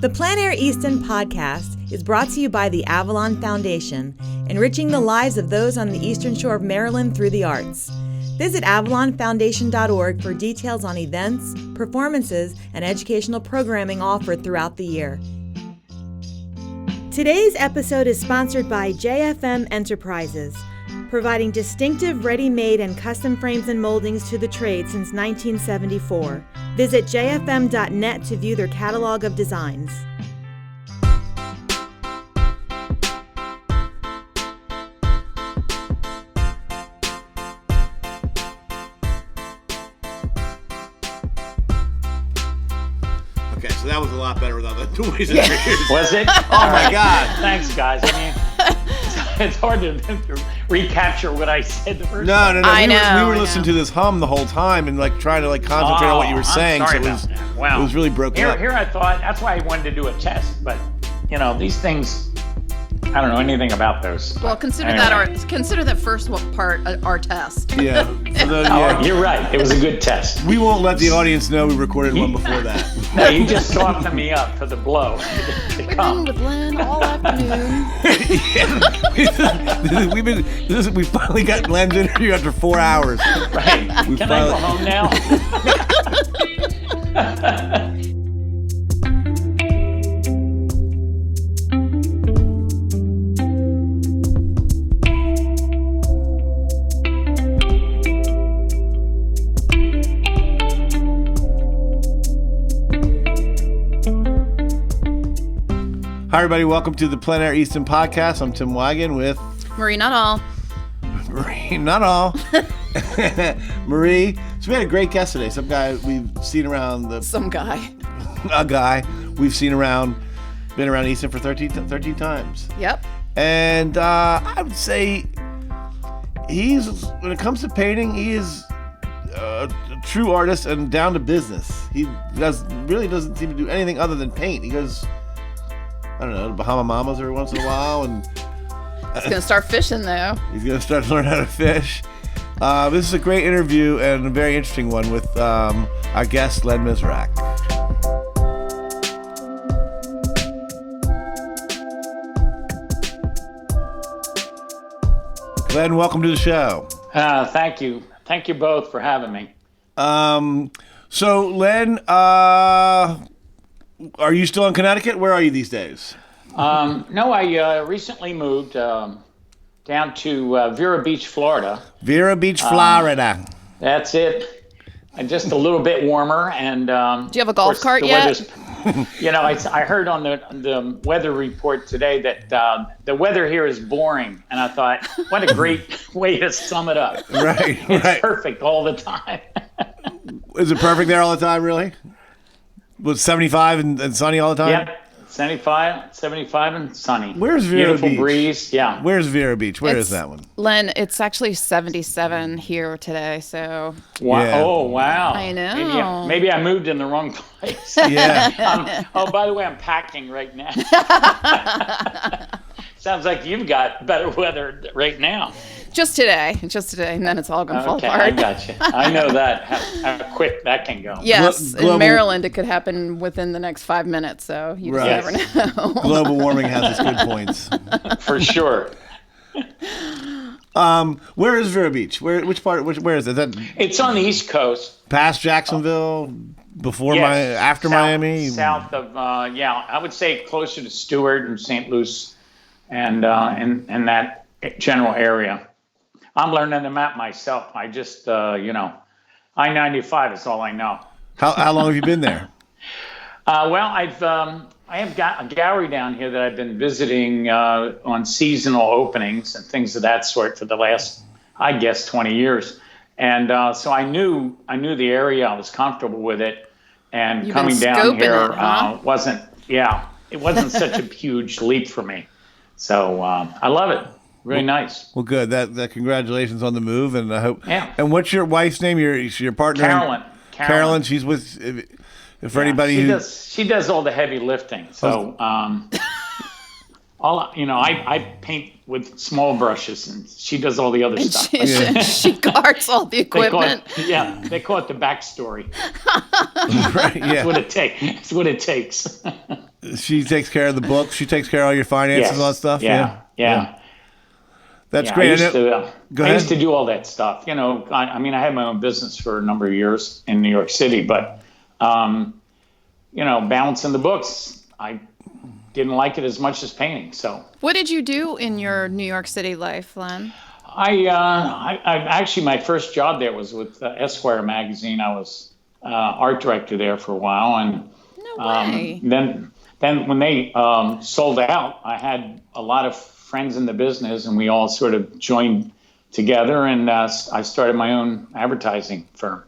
The Plein Air Easton Podcast is brought to you by the Avalon Foundation, enriching the lives of those on the Eastern Shore of Maryland through the arts. Visit avalonfoundation.org for details on events, performances, and educational programming offered throughout the year. Today's episode is sponsored by JFM Enterprises, providing distinctive ready-made and custom frames and moldings to the trade since 1974. Visit jfm.net to view their catalog of designs. Okay, so that was a lot better without the noise in your ears. Was it? Oh my God. Thanks, guys. I mean, it's hard to recapture what I said the first time. No. We were listening to this hum the whole time and trying to concentrate on what you were saying. Sorry so about that. Wow. It was really broken up. Here I thought, that's why I wanted to do a test. But, these things, I don't know anything about those. Well, consider Anyway. consider that first part our test. Yeah. You're right. It was a good test. We won't let the audience know we recorded one before that. No, you just softened me up for the blow. We've been with Len all afternoon. We finally got Len's interview after 4 hours. Right. Can I go home now? Hi, everybody. Welcome to the Plein Air Easton Podcast. I'm Tim Wagon with Marie Nuttall. Marie Nuttall. Marie. So we had a great guest today. Some guy we've seen around the... Some guy. A guy we've seen around, been around Easton for 13 times. Yep. And I would say when it comes to painting, he is a true artist and down to business. He really doesn't seem to do anything other than paint. He goes... I don't know, Bahama Mamas every once in a while. And He's going to start fishing, though. He's going to start to learn how to fish. This is a great interview and a very interesting one with our guest, Leonard Mizerek. Len, welcome to the show. Thank you. Thank you both for having me. So, Len, are you still in Connecticut? Where are you these days? No, I recently moved down to Vero Beach, Florida. Vero Beach, Florida. That's it. Just a little bit warmer. And do you have a golf cart yet? I heard on the weather report today that the weather here is boring. And I thought, what a great way to sum it up. Right. It's perfect all the time. Is it perfect there all the time, really? Was 75 and sunny all the time? Yep, 75 and sunny. Where's Vero Beach? Beautiful breeze, yeah. Where's Vero Beach? Where is that one? Len, it's actually 77 here today, so... Wow. Yeah. Oh, wow. I know. Maybe I moved in the wrong place. Yeah. By the way, I'm packing right now. Sounds like you've got better weather right now. Just today, and then it's all going to fall apart. I got you. I know that, how quick that can go. Yes, in Maryland, it could happen within the next 5 minutes, so you just never know. Global warming has its good points. For sure. Where is Vero Beach? Where is it? It's on the East Coast. Past Jacksonville, after south, Miami? South of, I would say closer to Stewart and St. Louis and that general area. I'm learning the map myself. I just, I-95 is all I know. How long have you been there? I have got a gallery down here that I've been visiting on seasonal openings and things of that sort for the last, I guess, 20 years. And so I knew the area. I was comfortable with it. And You've coming been down here it, huh? it wasn't such a huge leap for me. So I love it. Really nice. Well, good. That congratulations on the move, and I hope. Yeah. And what's your wife's name? Your partner? Carolyn. She's with. For anybody she does all the heavy lifting. So I paint with small brushes, and she does all the other stuff. She guards all the equipment. They call it the backstory. Right, yeah. That's what it takes. She takes care of the books. She takes care of all your finances, all that stuff. Yeah. That's great. I used to do all that stuff. You know, I mean, I had my own business for a number of years in New York City, but, you know, balancing the books, I didn't like it as much as painting. So, what did you do in your New York City life, Len? I actually, my first job there was with Esquire magazine. I was art director there for a while, and no way. Then when they sold out, I had a lot of friends in the business, and we all sort of joined together, and I started my own advertising firm,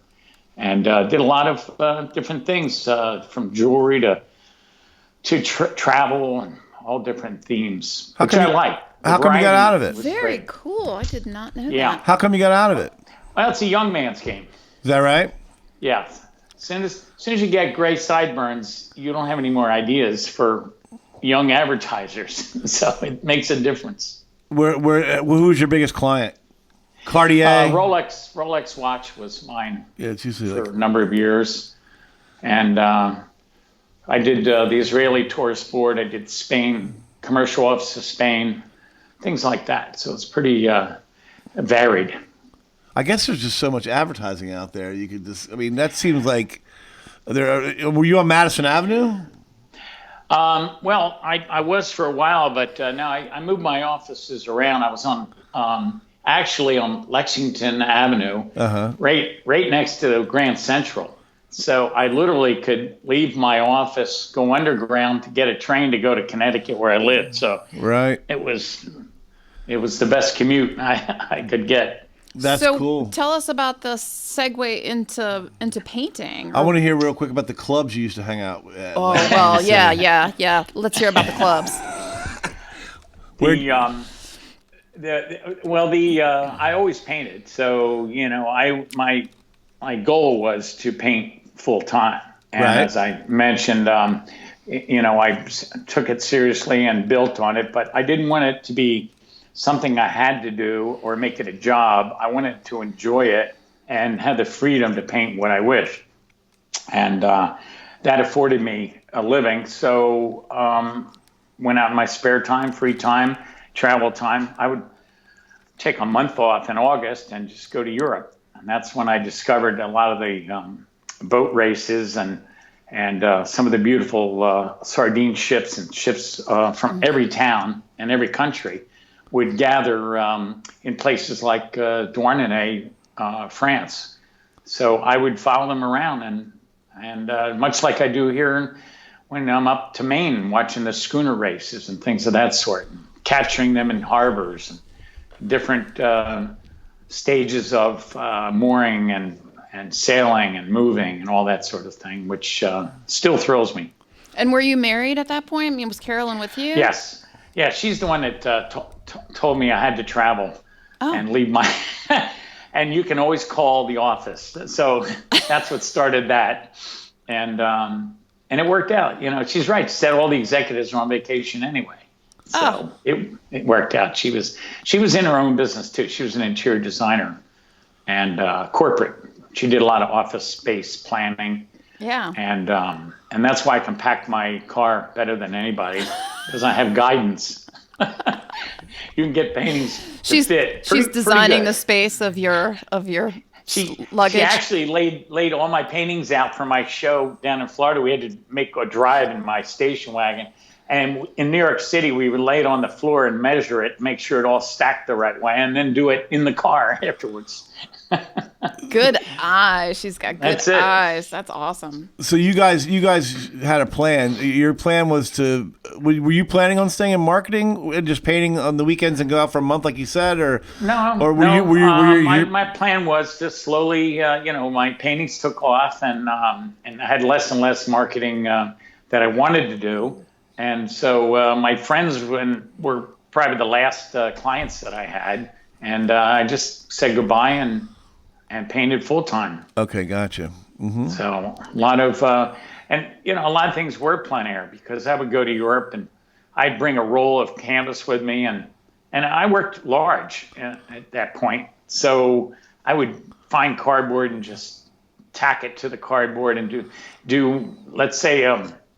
and did a lot of different things, from jewelry to travel and all different themes, which I like. How come you got out of it? Very cool. I did not know Yeah. that. How come you got out of it? Well, it's a young man's game. Is that right? Yeah. As soon as you get gray sideburns, you don't have any more ideas for young advertisers. So it makes a difference. Who's your biggest client? Cartier? Rolex watch was mine. Yeah, it's usually for a number of years. And I did the Israeli tourist board. I did Spain, commercial office of Spain, things like that. So it's pretty varied. I guess there's just so much advertising out there. You could just, I mean, that seems like were you on Madison Avenue? Well, I was for a while, but now I moved my offices around. I was on actually on Lexington Avenue, right next to Grand Central. So I literally could leave my office, go underground to get a train to go to Connecticut where I lived. So it was the best commute I could get. That's cool. Tell us about the segue into painting. I want to hear real quick about the clubs you used to hang out at. Oh, well, yeah. Let's hear about the clubs. I always painted. So, you know, my goal was to paint full time. And as I mentioned, you know, I took it seriously and built on it, but I didn't want it to be something I had to do or make it a job. I wanted to enjoy it and have the freedom to paint what I wish. And that afforded me a living. So went out in my spare time, free time, travel time. I would take a month off in August and just go to Europe. And that's when I discovered a lot of the boat races and some of the beautiful sardine ships and ships from every town and every country would gather in places like Douarnenez, France. So I would follow them around and much like I do here when I'm up to Maine watching the schooner races and things of that sort, capturing them in harbors and different stages of mooring and sailing and moving and all that sort of thing, which still thrills me. And were you married at that point? I mean, was Carolyn with you? Yes. Yeah, she's the one that told me I had to travel and leave my... and you can always call the office. So that's what started that. And it worked out. You know, she's right. She said all the executives are on vacation anyway. So it worked out. She was in her own business, too. She was an interior designer and corporate. She did a lot of office space planning. Yeah. And that's why I can pack my car better than anybody, because I have guidance. You can get paintings to fit. She's designing the space of your luggage. She actually laid all my paintings out for my show down in Florida. We had to make a drive in my station wagon. And in New York City, we would lay it on the floor and measure it, make sure it all stacked the right way, and then do it in the car afterwards. Good eyes. She's got good eyes. That's awesome. So you guys had a plan. Your plan was to. Were you planning on staying in marketing and just painting on the weekends and go out for a month, like you said, or no? Or my plan was to slowly, my paintings took off, and I had less and less marketing that I wanted to do, and so my friends were probably the last clients that I had, and I just said goodbye and painted full time. Okay, gotcha. Mm-hmm. So a lot of a lot of things were plein air, because I would go to Europe and I'd bring a roll of canvas with me, and I worked large at that point. So I would find cardboard and just tack it to the cardboard and do let's say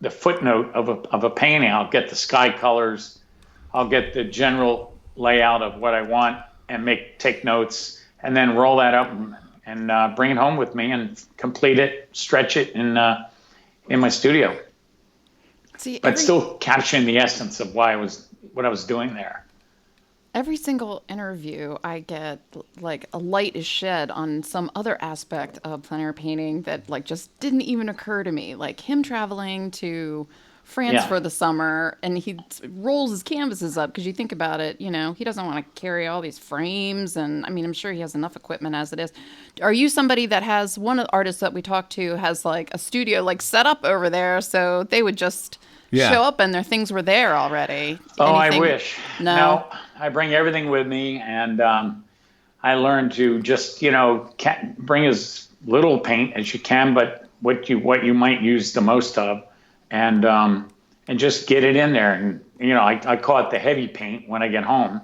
the footnote of a painting. I'll get the sky colors, I'll get the general layout of what I want, and take notes, and then roll that up and bring it home with me and complete it, stretch it in my studio. See, but still capturing the essence of what I was doing there. Every single interview I get, like, a light is shed on some other aspect of plein air painting that, like, just didn't even occur to me. Like him traveling to France for the summer, and he rolls his canvases up, because you think about it, you know, he doesn't want to carry all these frames, and I mean, I'm sure he has enough equipment as it is. Are you somebody that has, one of the artists that we talked to has like a studio like set up over there, so they would just show up and their things were there already? Oh, Anything? I wish. No, I bring everything with me, and I learned to just, you know, bring as little paint as you can, but what you might use the most of, and just get it in there. And, you know, I call it the heavy paint when I get home.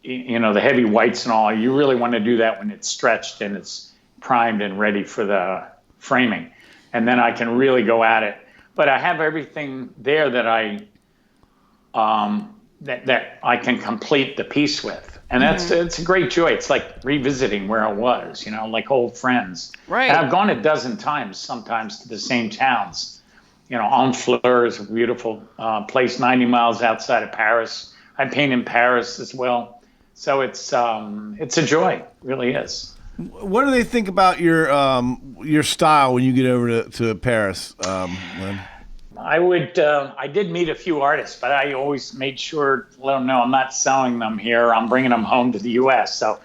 You know, the heavy whites and all, you really want to do that when it's stretched and it's primed and ready for the framing. And then I can really go at it. But I have everything there that I can complete the piece with. And it's a great joy. It's like revisiting where I was, you know, like old friends. Right. And I've gone a dozen times, sometimes to the same towns. You know, Honfleur is a beautiful place 90 miles outside of Paris. I paint in Paris as well. So it's a joy, it really is. What do they think about your style when you get over to Paris, Lynn? I did meet a few artists, but I always made sure to let them know I'm not selling them here. I'm bringing them home to the U.S. So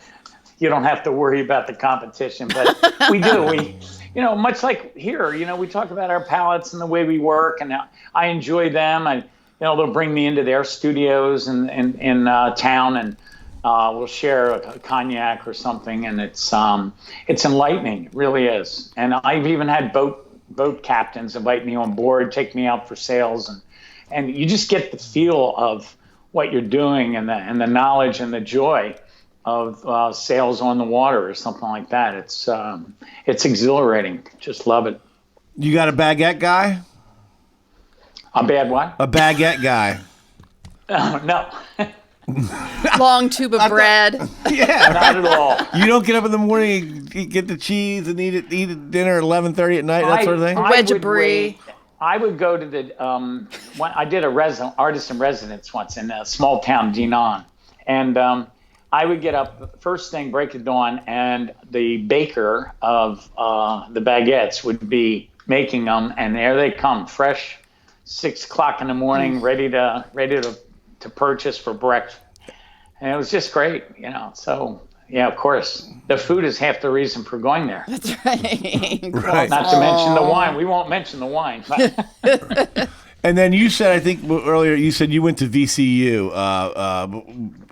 you don't have to worry about the competition. But we do. You know, much like here, you know, we talk about our palettes and the way we work, and I enjoy them. They'll bring me into their studios in town, and we'll share a cognac or something, and it's enlightening. It really is. And I've even had boat captains invite me on board, take me out for sails, and you just get the feel of what you're doing, and the knowledge and the joy of sails on the water or something like that. It's exhilarating. Just love it. You got a baguette guy? A bad what? A baguette guy. No. Long tube of bread. Yeah, not at all. You don't get up in the morning, you get the cheese, and eat dinner at 11:30 at night, that sort of thing. Wedge of brie. I would go to the. I did a artist in residence once in a small town, Dinan, and I would get up first thing, break of dawn, and the baker of the baguettes would be making them, and there they come, fresh, 6 o'clock in the morning, ready to purchase for breakfast. And it was just great, you know. So, yeah, of course, the food is half the reason for going there. That's right. Right. Not to mention the wine. We won't mention the wine. But. And then you said, I think earlier, you said you went to VCU.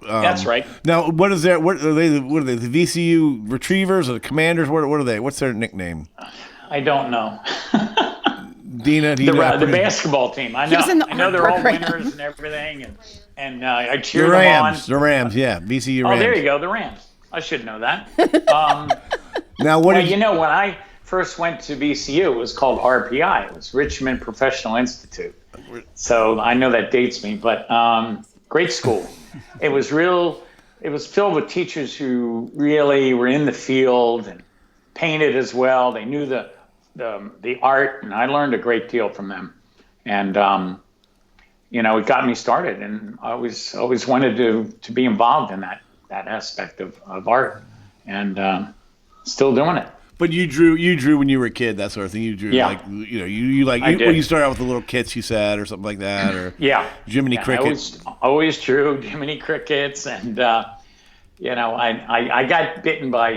That's right. Now, what is that? What are they? The VCU Retrievers or the Commanders? What are they? What's their nickname? I don't know. Dina, the basketball team. I know they're all winners and everything, and I cheer them on. The Rams, yeah, VCU Rams. Oh, there you go, the Rams. I should know that. Now, you know, when I first went to VCU, it was called RPI. It was Richmond Professional Institute. So I know that dates me, but great school. It was filled with teachers who really were in the field and painted as well. They knew the art, and I learned a great deal from them. And you know, it got me started, and I always wanted to be involved in that aspect of art, and still doing it. But you drew when you were a kid, that sort of thing. You drew, yeah. Like, you know, when you started out with the little kits, you said, or something like that, or Jiminy Cricket. I always drew Jiminy Crickets, and you know, I got bitten by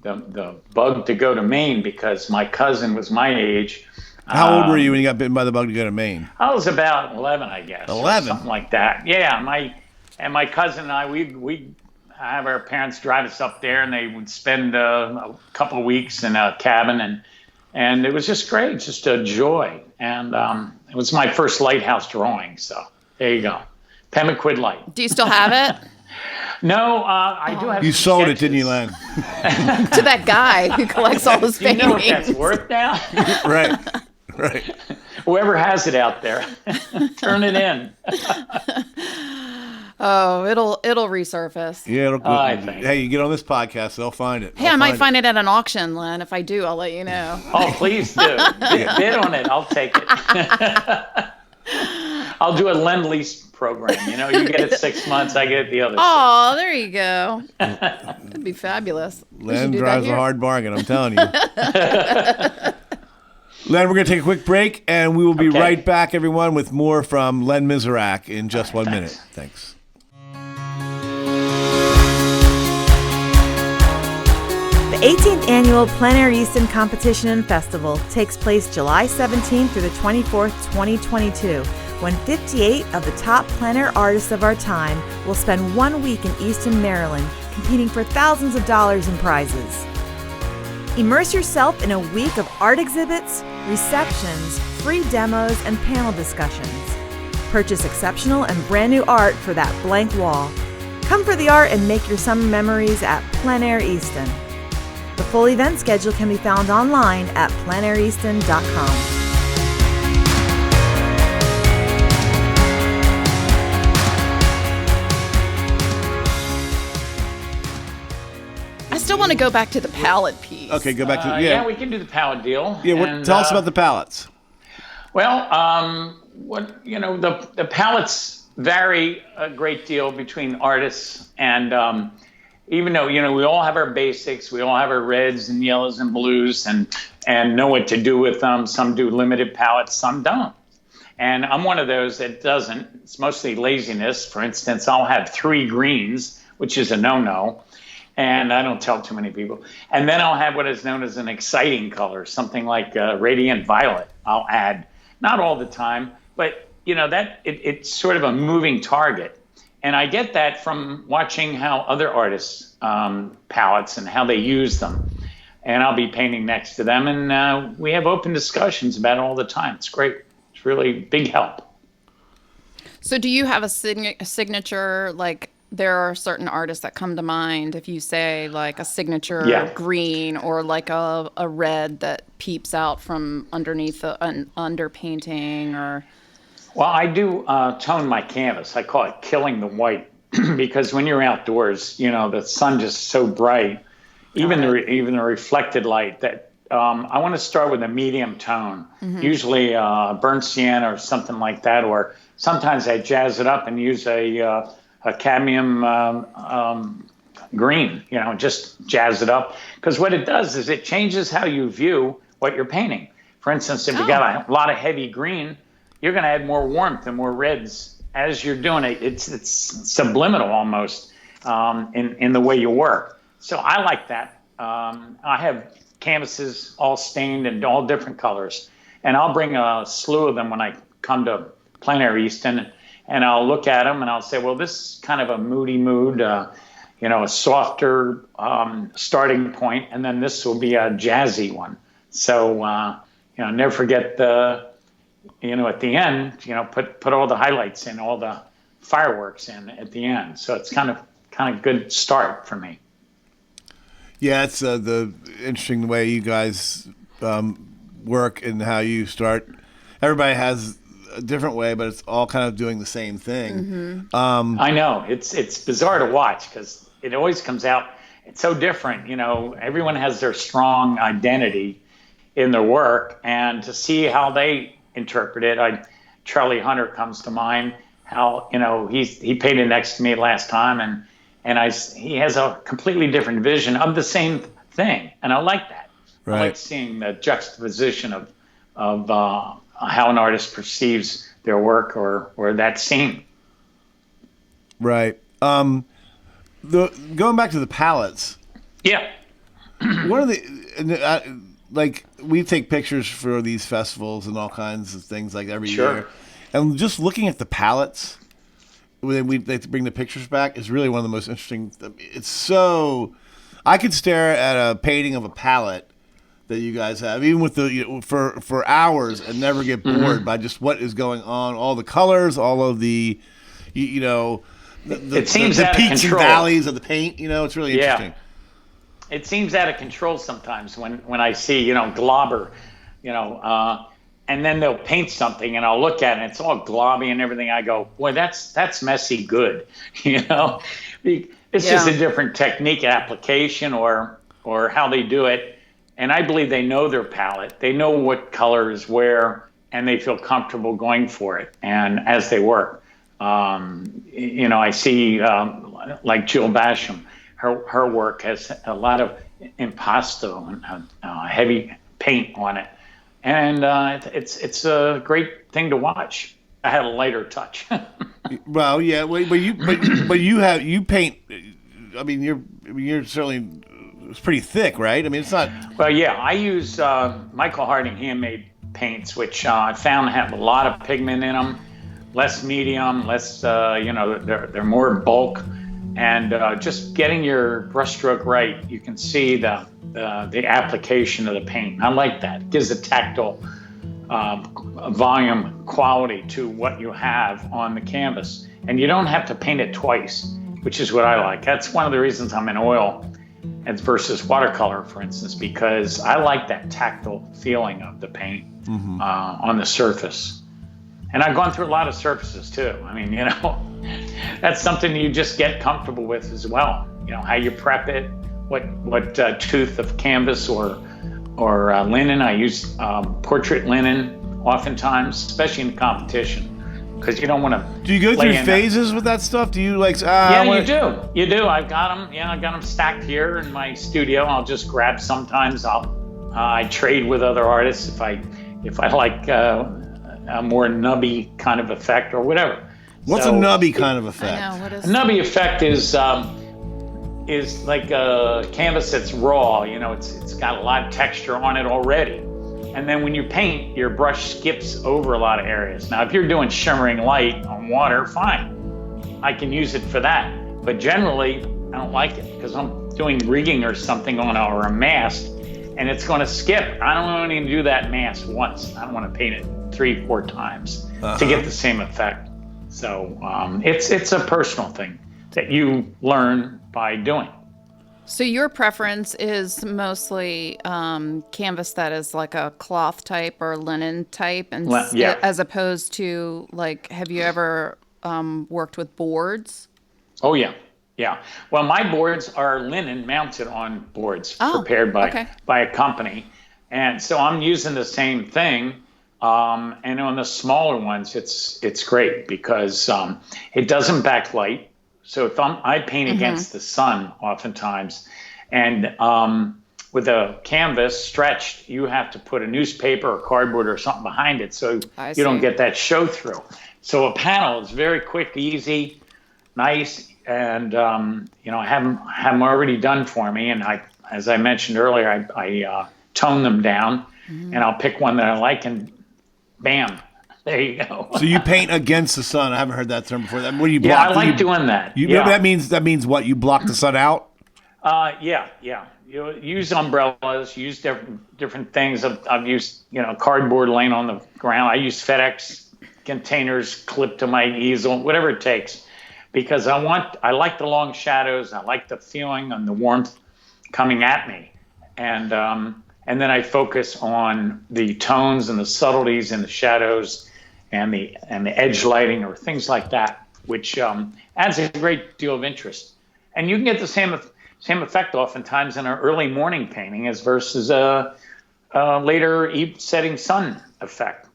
the bug to go to Maine because my cousin was my age. How old were you when you got bitten by the bug to go to Maine? I was about 11, I guess. 11? Something like that. Yeah, my cousin and I, we have our parents drive us up there, and they would spend a couple of weeks in a cabin, and it was just great, just a joy. And it was my first lighthouse drawing, so there you go. Pemaquid Light. Do you still have it? No, I do have. You some sold sketches. it, didn't you, Len? To that guy who collects all his You paintings. know what that's worth now? Right. Right. Whoever has it out there, turn it in. Oh, it'll resurface. Yeah, I think. hey, you get on this podcast, they'll find it. Hey, I might find it at an auction, Len. If I do, I'll let you know. Oh, please do. Bid on it. I'll take it. I'll do a lend-lease program. You get it 6 months, I get it the other. Oh, there you go. That'd be fabulous. Len drives a hard bargain, I'm telling you. Len, we're going to take a quick break, and we will be right back, everyone, with more from Len Mizerek in just 1 minute. Thanks. The 18th Annual Plein Air Easton Competition and Festival takes place July 17th through the 24th, 2022, when 58 of the top plein air artists of our time will spend 1 week in Easton, Maryland, competing for thousands of dollars in prizes. Immerse yourself in a week of art exhibits, receptions, free demos, and panel discussions. Purchase exceptional and brand new art for that blank wall. Come for the art and make your summer memories at Plein Air Easton. The full event schedule can be found online at pleinaireaston.com. I still want to go back to the palette piece. Okay, go back to yeah, we can do the palette deal. Yeah, tell us about the palettes. Well, the palettes vary a great deal between artists, and even though we all have our basics, we all have our reds and yellows and blues, and know what to do with them. Some do limited palettes, some don't. And I'm one of those that doesn't. It's mostly laziness. For instance, I'll have 3 greens, which is a no-no. And I don't tell too many people. And then I'll have what is known as an exciting color, something like radiant violet. I'll add, not all the time, but it's sort of a moving target. And I get that from watching how other artists palettes and how they use them. And I'll be painting next to them, and we have open discussions about it all the time. It's great. It's really big help. So do you have a signature, like there are certain artists that come to mind if you say like a signature green or like a red that peeps out from underneath an underpainting or... Well, I do tone my canvas. I call it killing the white because when you're outdoors, the sun just so bright, even the reflected light that I want to start with a medium tone, usually burnt sienna or something like that, or sometimes I jazz it up and use a cadmium green, just jazz it up. Because what it does is it changes how you view what you're painting. For instance, if you got a lot of heavy green, you're going to add more warmth and more reds as you're doing it. It's subliminal almost in the way you work. So I like that. I have canvases all stained in all different colors. And I'll bring a slew of them when I come to Plein Air Easton. And I'll look at them and I'll say, well, this is kind of a moody mood, a softer starting point. And then this will be a jazzy one. So, never forget at the end, put all the highlights in, all the fireworks in at the end. So it's kind of good start for me. Yeah, it's the interesting way you guys work and how you start. Everybody has a different way, but it's all kind of doing the same thing. I know it's bizarre to watch because it always comes out. It's so different. Everyone has their strong identity in their work, and to see how they interpret it. Charlie Hunter comes to mind. How he painted next to me last time, and he has a completely different vision of the same thing, and I like that. Right. I like seeing the juxtaposition of how an artist perceives their work or that scene. Right. Going back to the palettes. Yeah. One of the we take pictures for these festivals and all kinds of things like every year, and just looking at the palettes when they bring the pictures back is really one of the most interesting. It's so I could stare at a painting of a palette that you guys have, even with the for hours, and never get bored by just what is going on, all the colors, all of the it seems the out peaks of control. And valleys of the paint. It's really interesting. It seems out of control sometimes when I see, globber, and then they'll paint something, and I'll look at it, and it's all globby and everything. I go, boy, that's messy good, you know. It's just a different technique, application, or how they do it. And I believe they know their palette. They know what color is where, and they feel comfortable going for it. And as they work, you know, I see like Jill Basham, her work has a lot of impasto and heavy paint on it. And it's a great thing to watch. I had a lighter touch. Well, yeah, but you paint. I mean, you're certainly, it's pretty thick, right? I mean, it's not. Well, yeah, I use Michael Harding handmade paints, which I found have a lot of pigment in them, less medium, less. You know, they're more bulk, and just getting your brushstroke right, you can see the application of the paint. I like that. It gives a tactile volume quality to what you have on the canvas, and you don't have to paint it twice, which is what I like. That's one of the reasons I'm in oil versus watercolor, for instance, because I like that tactile feeling of the paint on the surface. And I've gone through a lot of surfaces too. I mean, you know, that's something you just get comfortable with as well. You know, how you prep it, what tooth of canvas or linen. I use portrait linen oftentimes, especially in competition, because you don't want to. Do you go through phases with that stuff? Do you like? You do. You do. I've got them. Yeah, I've got them stacked here in my studio. I'll just grab. Sometimes I trade with other artists if I like a more nubby kind of effect or whatever. What's a nubby kind of effect? I know, what is a nubby effect is like a canvas that's raw. You know, it's got a lot of texture on it already. And then when you paint, your brush skips over a lot of areas. Now, if you're doing shimmering light on water, fine. I can use it for that. But generally, I don't like it because I'm doing rigging or something on or a mast, and it's going to skip. I don't want to do that mast once. I don't want to paint it 3-4 times to get the same effect. So it's a personal thing that you learn by doing. So your preference is mostly canvas that is like a cloth type or linen type, and as opposed to, like, have you ever worked with boards? Oh yeah. Well, my boards are linen mounted on boards prepared by a company, and so I'm using the same thing. And on the smaller ones, it's great because it doesn't backlight. So if I paint against the sun oftentimes, and with a canvas stretched, you have to put a newspaper or cardboard or something behind it so you don't get that show through. So a panel is very quick, easy, nice, and you know, I have them already done for me. And as I mentioned earlier, I tone them down, and I'll pick one that I like, and bam. There you go. So you paint against the sun. I haven't heard that term before. What do you block? Yeah, I like doing that. That means what? You block the sun out? Yeah. You use umbrellas. Use different things. I've used cardboard laying on the ground. I use FedEx containers clipped to my easel, whatever it takes, because I like the long shadows. I like the feeling and the warmth coming at me, and then I focus on the tones and the subtleties and the shadows and the edge lighting or things like that, which adds a great deal of interest. And you can get the same effect oftentimes in an early morning painting as versus a later setting sun effect,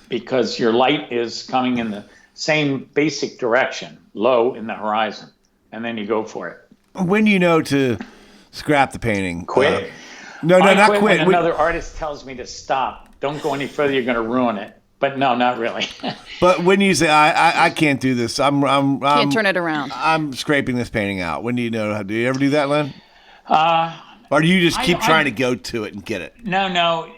because your light is coming in the same basic direction, low in the horizon, and then you go for it. When do you know to scrap the painting? Quit. Not quit. When another artist tells me to stop, don't go any further, you're going to ruin it. But no, not really. But when you say I can't do this, can't turn it around. I'm scraping this painting out. When do you know? Do you ever do that, Len? Or do you just keep trying to go to it and get it? No.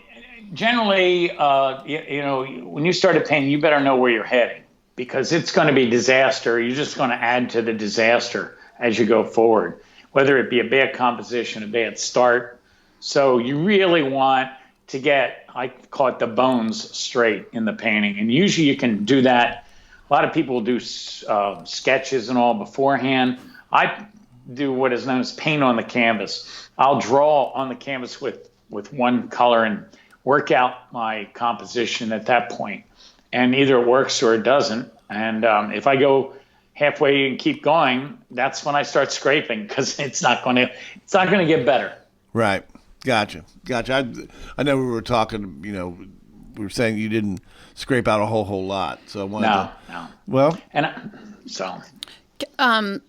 Generally, when you start a painting, you better know where you're heading, because it's going to be disaster. You're just going to add to the disaster as you go forward, whether it be a bad composition, a bad start. So you really want to get, I call it the bones straight in the painting. And usually you can do that. A lot of people do sketches and all beforehand. I do what is known as paint on the canvas. I'll draw on the canvas with one color and work out my composition at that point, and either it works or it doesn't. And if I go halfway and keep going, that's when I start scraping, because it's not going to get better. Right. Gotcha. I know we were talking, we were saying you didn't scrape out a whole lot. So I wanted No. Well,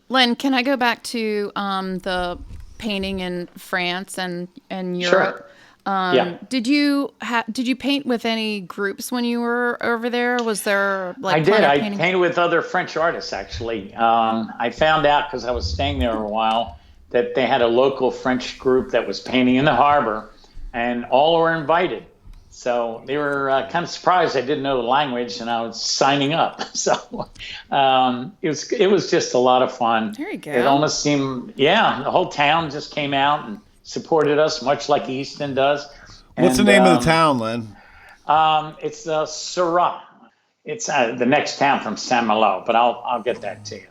Len, can I go back to the painting in France and Europe? Sure. Yeah. Did you paint with any groups when you were over there? Was there like I did. I painting? painted with other French artists, actually. I found out, because I was staying there a while, that they had a local French group that was painting in the harbor, and all were invited. So they were kind of surprised I didn't know the language, and I was signing up. So it was just a lot of fun. There you go. It almost seemed, the whole town just came out and supported us, much like Easton does. What's the name of the town, Len? It's Seurat. It's the next town from Saint-Malo, but I'll get that to you.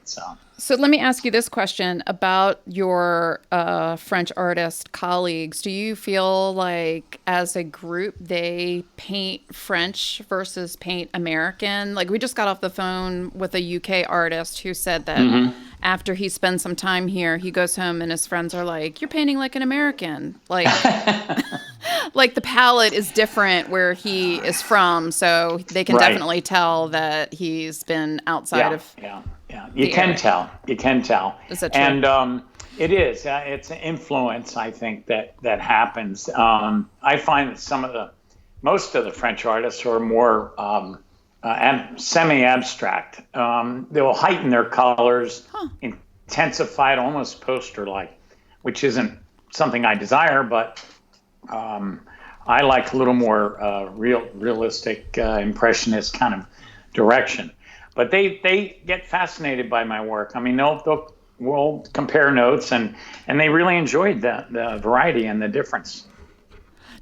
So let me ask you this question about your French artist colleagues. Do you feel like as a group they paint French versus paint American? Like, we just got off the phone with a UK artist who said that after he spends some time here, he goes home and his friends are like, "You're painting like an American." Like, like the palette is different where he is from, so they can definitely tell that he's been outside of. Yeah. You can tell. Is that true? And it is. It's an influence, I think, that happens. I find that most of the French artists are more semi-abstract. They'll heighten their colors, intensify it, almost poster-like, which isn't something I desire, but I like a little more realistic, impressionist kind of direction. But they get fascinated by my work. I mean, we'll compare notes, and they really enjoyed the variety and the difference.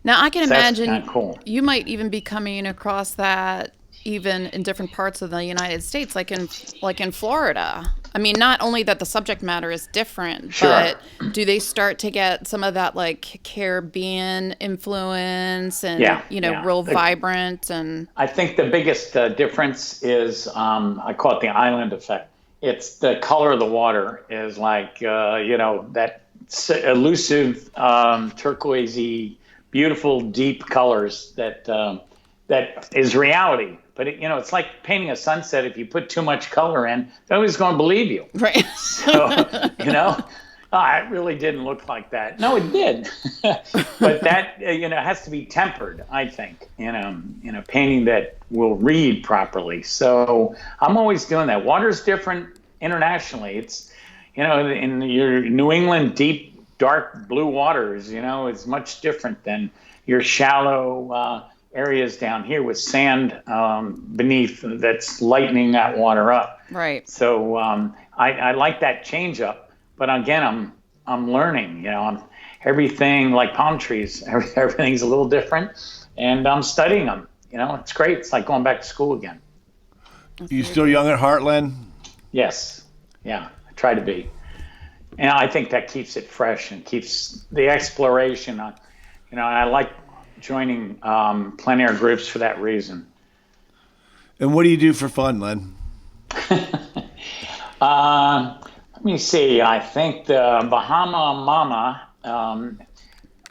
Now, I can imagine that's kinda cool. You might even be coming across that even in different parts of the United States, like in Florida. I mean, not only that the subject matter is different, but do they start to get some of that like Caribbean influence and real vibrant? And I think the biggest difference is I call it the island effect. It's the color of the water is like that elusive turquoisey, beautiful, deep colors that is reality. But it's like painting a sunset. If you put too much color in, nobody's going to believe you. Right. So, it really didn't look like that. No, it did. But that, has to be tempered, I think, painting that will read properly. So I'm always doing that. Water's different internationally. It's, in your New England deep, dark blue waters, it's much different than your shallow areas down here with sand beneath that's lightening that water up. Right. So I like that change up, but again, I'm learning. Everything like palm trees, everything's a little different, and I'm studying them. It's great. It's like going back to school again. You still young at heart, Len? Yes. Yeah, I try to be. And I think that keeps it fresh and keeps the exploration on. I like joining plein air groups for that reason. And what do you do for fun, Len? Let me see. I think the Bahama Mama.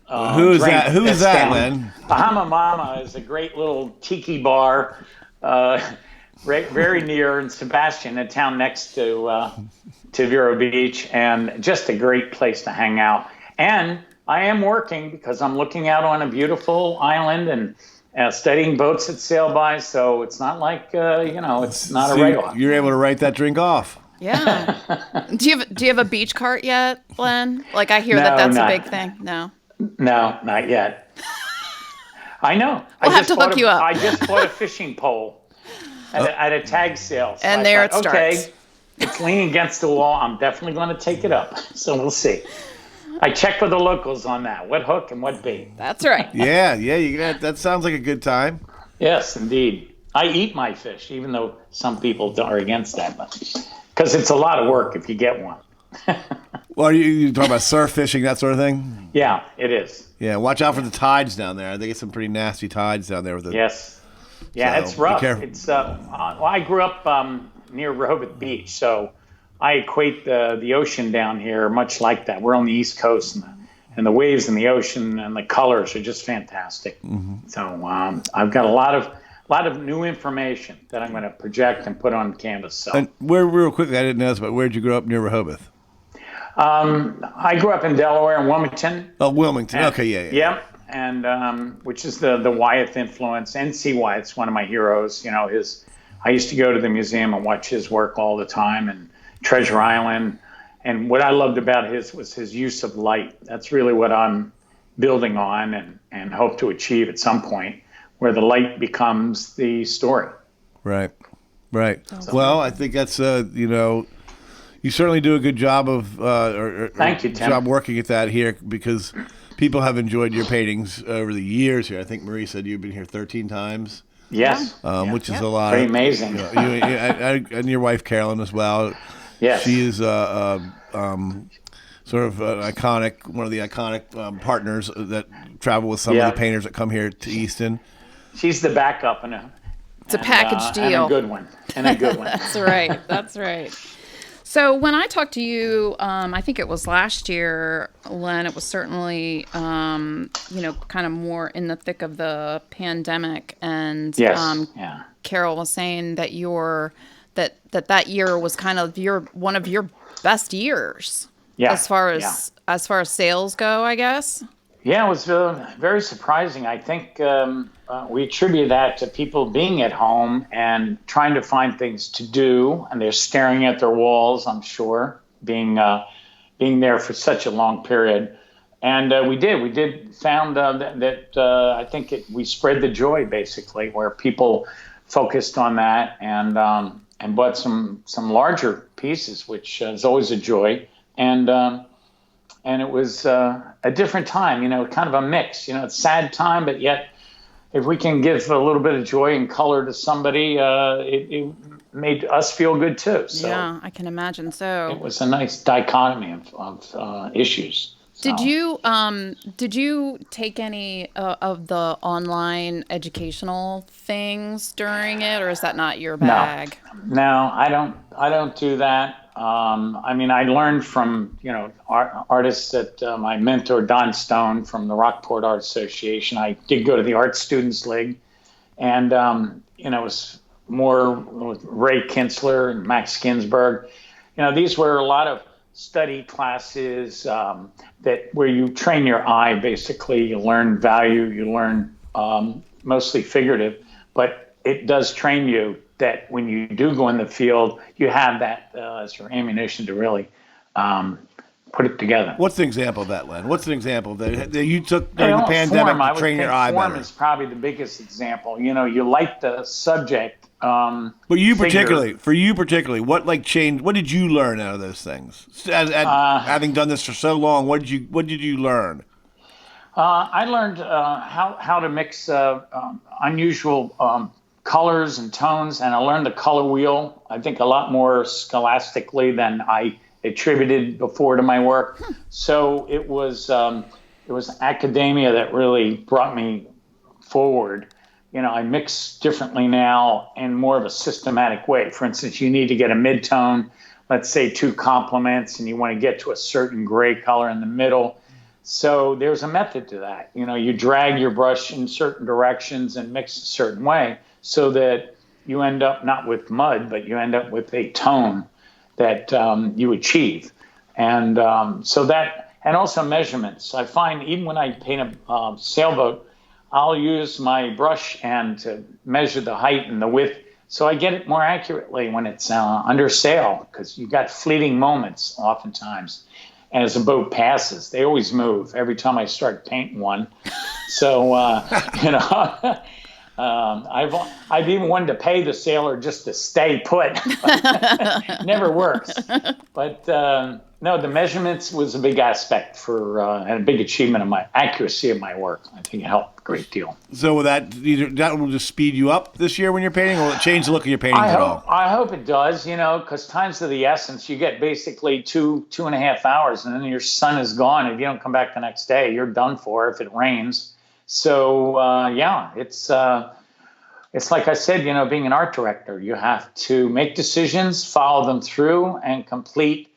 Who is that? Who is that, Len? Bahama Mama is a great little tiki bar, very near in Sebastian, a town next to Vero Beach, and just a great place to hang out. And I am working because I'm looking out on a beautiful island and studying boats that sail by. So it's not like it's not a regular. You're able to write that drink off. Yeah. Do you have a beach cart yet, Len? Like, I hear that's a big thing. No, not yet. I know. We'll have to hook you up. I just bought a fishing pole at a tag sale. So and it starts. Okay, it's leaning against the wall. I'm definitely going to take it up. So we'll see. I checked with the locals on that. What hook and what bait. That's right. Yeah. That sounds like a good time. Yes, indeed. I eat my fish, even though some people are against that, because it's a lot of work if you get one. Well, are you talking about surf fishing, that sort of thing? Yeah, it is. Yeah, watch out for the tides down there. They get some pretty nasty tides down there with it. Yes. Yeah, So, it's be rough. careful. It's well, I grew up near Rehoboth Beach, so I equate the ocean down here much like that. We're on the East Coast, and the waves in the ocean and the colors are just fantastic. Mm-hmm. So I've got a lot of new information that I'm going to project and put on canvas. So And real quickly, I didn't know this, but where did you grow up near Rehoboth? I grew up in Delaware in Wilmington. Oh, Wilmington. And- Okay, yeah. Yep. And which is the Wyeth influence. N.C. Wyeth's one of my heroes. You know, I used to go to the museum and watch his work all the time, and Treasure Island. And what I loved about was his use of light. That's really what I'm building on and hope to achieve at some point, where the light becomes the story. Right. Well, I think that's you certainly do a good job of Thank you, Tim. job working at that here, because people have enjoyed your paintings over the years here. I think Marie said you've been here 13 times, Yes. which is a lot. Pretty amazing. And your wife Carolyn as well. Yes. She is sort of iconic, one of the iconic partners that travel with some of the painters that come here to Easton. She's the backup It's a package deal. And a good one. That's right. That's right. So when I talked to you, I think it was last year, Len, it was certainly, kind of more in the thick of the pandemic. And Yes. Carol was saying that that year was kind of one of your best years. Yeah. As far as sales go, I guess. Yeah, it was very surprising. I think we attribute that to people being at home and trying to find things to do, and they're staring at their walls, I'm sure, being there for such a long period. And we found that I think we spread the joy, basically, where people focused on that and bought some larger pieces, which is always a joy. And it was a different time, kind of a mix. It's a sad time, but yet if we can give a little bit of joy and color to somebody, it made us feel good too. So yeah, I can imagine so. It was a nice dichotomy of issues. So. Did you take any of the online educational things during it, or is that not your bag? No, I don't do that. I learned from, artists that my mentor, Don Stone from the Rockport Art Association. I did go to the Art Students League, and, it was more with Ray Kinsler and Max Ginsberg. These were a lot of study classes where you train your eye, basically. You learn value, you learn mostly figurative, but it does train you that when you do go in the field, you have that as your ammunition to really put it together. What's an example of that, Len? What's an example that you took during the pandemic to train your eye better? Form is probably the biggest example. You like the subject. But for you particularly, what changed? What did you learn out of those things? Having done this for so long, what did you learn? I learned how to mix unusual colors and tones, and I learned the color wheel, I think, a lot more scholastically than I attributed before to my work. So it was academia that really brought me forward. I mix differently now in more of a systematic way. For instance, you need to get a mid-tone, let's say 2 complements, and you want to get to a certain gray color in the middle. So there's a method to that. You drag your brush in certain directions and mix a certain way, so that you end up not with mud, but you end up with a tone that you achieve. And and also measurements. I find even when I paint a sailboat, I'll use my brush and to measure the height and the width, so I get it more accurately when it's under sail, because you got fleeting moments oftentimes as a boat passes. They always move every time I start painting one. So, I've even wanted to pay the sailor just to stay put. Never works. But No, the measurements was a big aspect for and a big achievement of my accuracy of my work. I think it helped a great deal. So will that will just speed you up this year when you're painting, or will it change the look of your paintings at all? I hope it does, because time's of the essence. You get basically 2.5 hours, and then your sun is gone. If you don't come back the next day, you're done for if it rains. So, it's like I said, being an art director, you have to make decisions, follow them through, and complete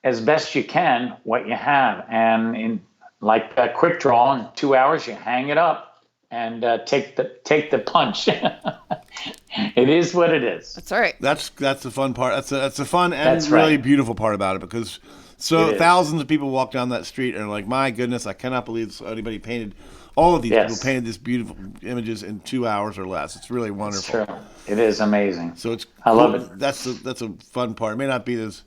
as best you can what you have. And in like a quick draw, in 2 hours, you hang it up and take the punch. It is what it is. That's all right. That's the fun part. That's the fun and really beautiful part about it, because thousands of people walk down that street and are like, my goodness, I cannot believe anybody painted. All of these people painted these beautiful images in 2 hours or less. It's really wonderful. It's true. It is amazing. So I love it. That's a fun part. It may not be as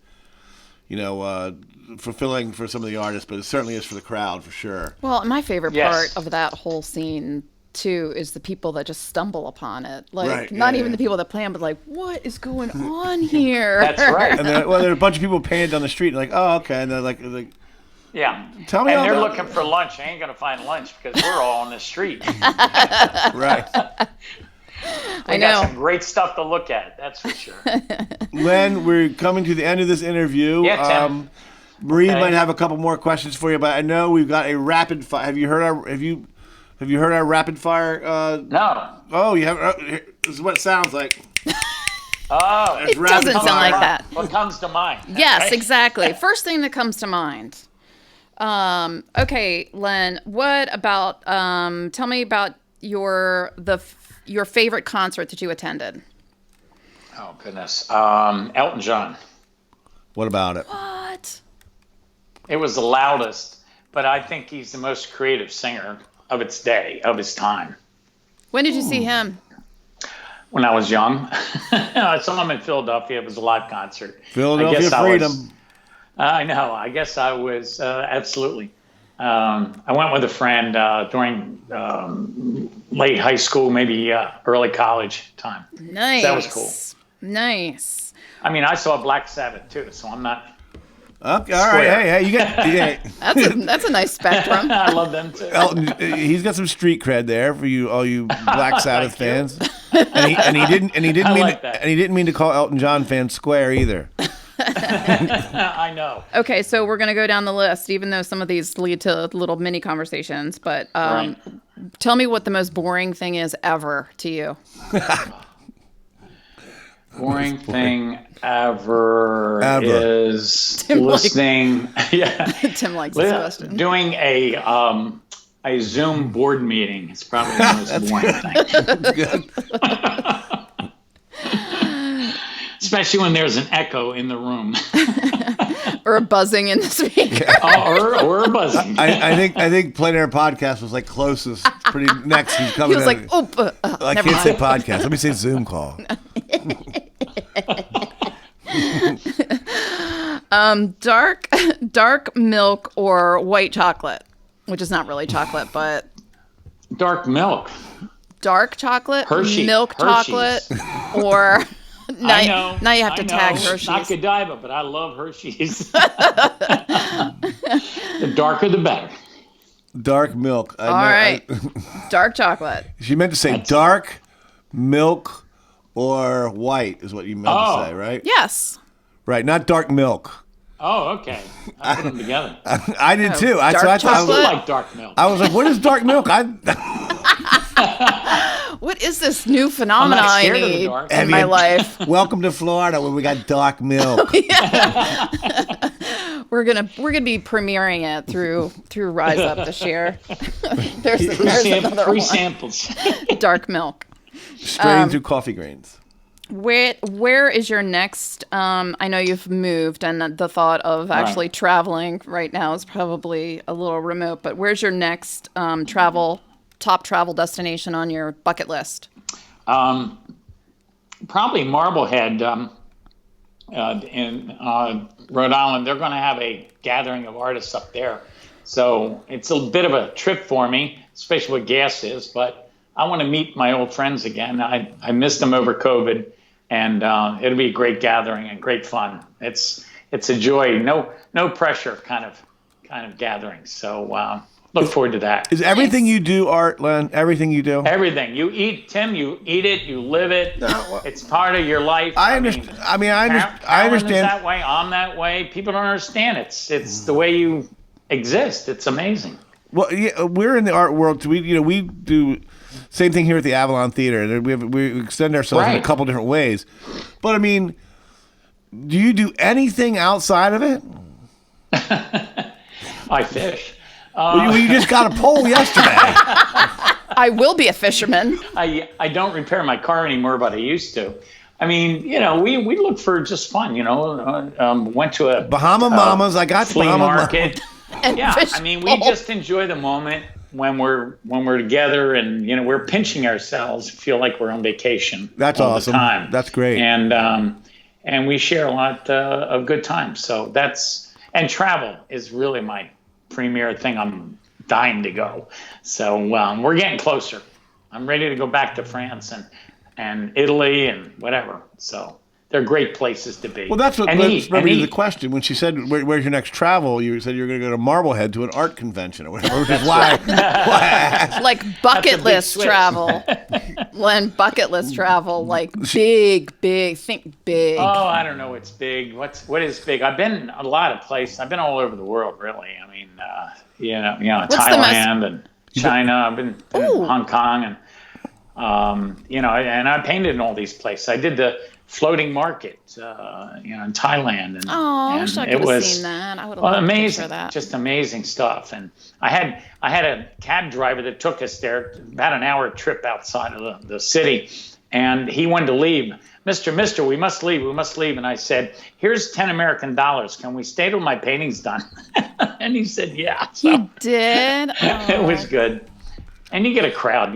fulfilling for some of the artists, but it certainly is for the crowd for sure. Well, my favorite part of that whole scene too is the people that just stumble upon it. Like not even the people that plan, but like, what is going on here? That's right. And there are a bunch of people painted on the street, and like, oh, okay, and they're like. Yeah. Tell me. And they're looking for lunch. I ain't gonna find lunch because we're all on the street. Right. We got some great stuff to look at. That's for sure. Len, we're coming to the end of this interview. Yeah, Tim. Marie might have a couple more questions for you, but I know we've got a rapid fire. Have you heard our rapid fire? No. Oh, you have. This is what it sounds like. Oh, it doesn't sound like that. What comes to mind? Yes, right? exactly. First thing that comes to mind. Okay, Len, what about, tell me about your favorite concert that you attended. Oh, goodness. Elton John. What about it? What? It was the loudest, but I think he's the most creative singer of its day, of his time. When did you see him? When I was young. I saw him in Philadelphia. It was a live concert. Philadelphia Freedom. I know. I guess I was, absolutely. I went with a friend during late high school, maybe early college time. Nice. That was cool. Nice. I mean, I saw Black Sabbath too, so I'm not. Okay, all right. Hey, you get. That's a nice spectrum. I love them too. Elton, he's got some street cred there for you, all you Black Sabbath fans. And he didn't mean to call Elton John fans square either. I know. Okay, so we're going to go down the list, even though some of these lead to little mini conversations. But tell me what the most boring thing is ever to you. Boring thing ever is listening. Tim likes this question. Doing a Zoom board meeting is probably the most boring thing. Especially when there's an echo in the room. Or a buzzing in the speaker. or a buzzing. I think Plein Air Podcast was like closest, pretty next. He's coming. He was like, I can't say podcast. Let me say Zoom call. Dark milk or white chocolate, which is not really chocolate, but dark milk. Dark chocolate, Hershey, milk chocolate, or now you have to tag Hershey's. Not Godiva, but I love Hershey's. The darker, the better. Dark milk. All right. Dark chocolate. She meant to say dark milk or white is what you meant to say, right? Yes. Right, not dark milk. Oh, okay. I put them together. I did too. Dark chocolate? I like dark milk. I was like, what is dark milk? What is this new phenomenon I need in my life? Welcome to Florida where we got dark milk. We're gonna be premiering it through Rise Up this year. there's another free one. samples. Dark milk. Straight through coffee grains. Where is your next? I know you've moved, and the thought of actually traveling right now is probably a little remote. But where's your next top travel destination on your bucket list? Probably Marblehead in Rhode Island. They're going to have a gathering of artists up there, so it's a bit of a trip for me, especially what gas is. But I want to meet my old friends again. I missed them over COVID. And it'll be a great gathering and great fun. It's it's a joy. No pressure kind of gathering. So look forward to that. Is everything you do art, Len? Everything you do? Everything you eat, Tim. You eat it. You live it. It's part of your life. I understand. I understand. That way. I'm that way. People don't understand. It's the way you exist. It's amazing. Well, yeah, we're in the art world. So we do same thing here at the Avalon Theater. We extend ourselves in a couple different ways. But I mean, do you do anything outside of it? I fish. You just got a pole yesterday. I will be a fisherman. I don't repair my car anymore, but I used to. I mean, we look for just fun. Went to a Bahama Mamas. I got flea Bahama market. Yeah, I mean, we just enjoy the moment when we're together, and we're pinching ourselves, feel like we're on vacation. That's all awesome. The time. That's great. And we share a lot of good times. So and travel is really my premier thing. I'm dying to go. So we're getting closer. I'm ready to go back to France and Italy and whatever. So they're great places to be. Well, that's what the question. When she said, where's your next travel? You said you're going to go to Marblehead to an art convention or whatever, which is why I asked. Like bucket list travel. Len, bucket list travel, like big, think big. Oh, I don't know what's big. What is big? I've been a lot of places. I've been all over the world, really. I mean, Thailand and China. I've been in Hong Kong and, and I painted in all these places. I did the floating market, in Thailand, and I wish I could have seen that. I would have loved amazing, for that. Just amazing stuff. And I had a cab driver that took us there, about an hour trip outside of the city, and he wanted to leave. Mister, we must leave. And I said, here's $10 American. Can we stay till my painting's done? And he said, yeah. So, he did? It was good. And you get a crowd,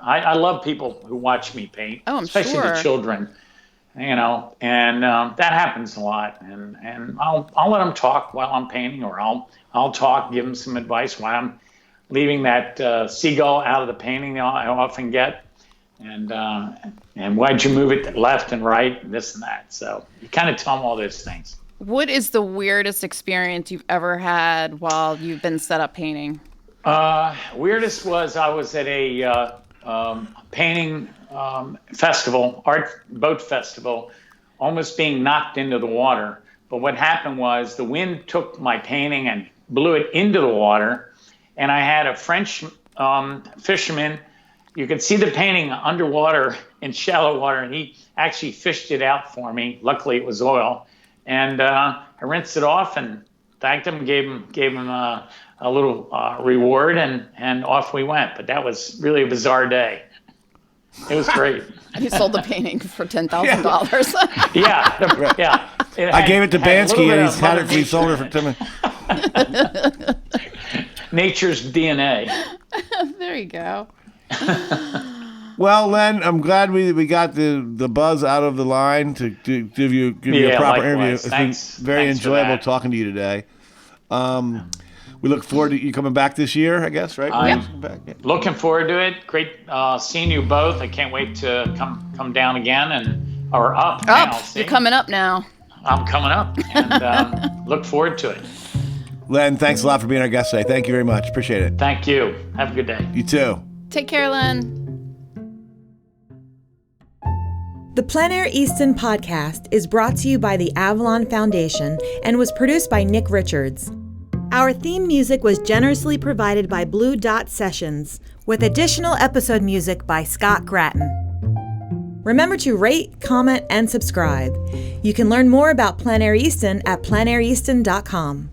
I love people who watch me paint, especially the children. And that happens a lot, and I'll let them talk while I'm painting, or I'll talk, give them some advice while I'm leaving that seagull out of the painting. I often get, and why'd you move it left and right, and this and that. So you kind of tell them all those things. What is the weirdest experience you've ever had while you've been set up painting? Weirdest was I was at a painting festival, art boat festival, almost being knocked into the water. But what happened was the wind took my painting and blew it into the water. And I had a French fisherman. You could see the painting underwater in shallow water, and he actually fished it out for me. Luckily, it was oil. And I rinsed it off and thanked him, gave him a little reward, and off we went. But that was really a bizarre day. It was great. You sold the painting for $10,000. Yeah. I gave it to Bansky, and he's had it. He sold it for Tim. Nature's DNA. There you go. Well, Len, I'm glad we got the buzz out of the line to give you a proper interview. It's been very enjoyable talking to you today. We look forward to you coming back this year, I guess, right? Looking forward to it. Great seeing you both. I can't wait to come down again or up. Now, you're coming up now. I'm coming up, and look forward to it. Len, thanks a lot for being our guest today. Thank you very much. Appreciate it. Thank you. Have a good day. You too. Take care, Len. The Plein Air Easton Podcast is brought to you by the Avalon Foundation and was produced by Nick Richards. Our theme music was generously provided by Blue Dot Sessions, with additional episode music by Scott Gratton. Remember to rate, comment, and subscribe. You can learn more about Plein Air Easton at pleinaireaston.com.